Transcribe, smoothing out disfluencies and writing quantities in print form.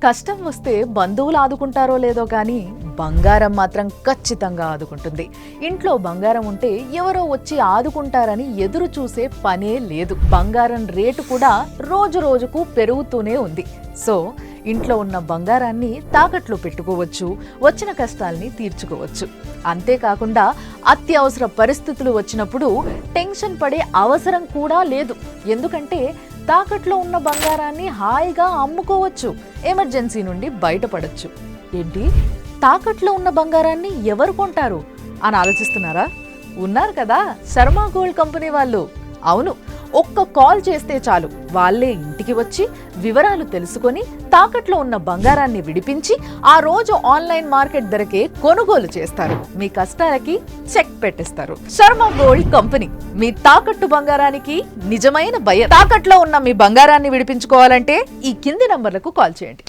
కష్టం వస్తే బంధువులు ఆదుకుంటారో లేదో కానీ బంగారం మాత్రం ఖచ్చితంగా ఆదుకుంటుంది. ఇంట్లో బంగారం ఉంటే ఎవరో వచ్చి ఆదుకుంటారని ఎదురు చూసే పనే లేదు. బంగారం రేటు కూడా రోజు రోజుకు పెరుగుతూనే ఉంది. సో ఇంట్లో ఉన్న బంగారాన్ని తాకట్లో పెట్టుకోవచ్చు, వచ్చిన కష్టాల్ని తీర్చుకోవచ్చు. అంతేకాకుండా అత్యవసర పరిస్థితులు వచ్చినప్పుడు టెన్షన్ పడే అవసరం కూడా లేదు. ఎందుకంటే తాకట్లో ఉన్న బంగారాన్ని హాయిగా అమ్ముకోవచ్చు, ఎమర్జెన్సీ నుండి బయటపడొచ్చు. ఏంటి, తాకట్లో ఉన్న బంగారాన్ని ఎవరు కొంటారు అని ఆలోచిస్తున్నారా? ఉన్నారు కదా శర్మ గోల్డ్ కంపెనీ వాళ్ళు. అవును, ఒక్క కాల్ చేస్తే చాలు, వాళ్ళే ఇంటికి వచ్చి వివరాలు తెలుసుకొని తాకట్లో ఉన్న బంగారాన్ని విడిపించి ఆ రోజు ఆన్లైన్ మార్కెట్ ధరకే కొనుగోలు చేస్తారు. మీ కష్టాలకి చెక్ పెట్టిస్తారు. శర్మ గోల్డ్ కంపెనీ మీ తాకట్టు బంగారానికి నిజమైన భయం. తాకట్లో ఉన్న మీ బంగారాన్ని విడిపించుకోవాలంటే ఈ కింది నంబర్లకు కాల్ చేయండి.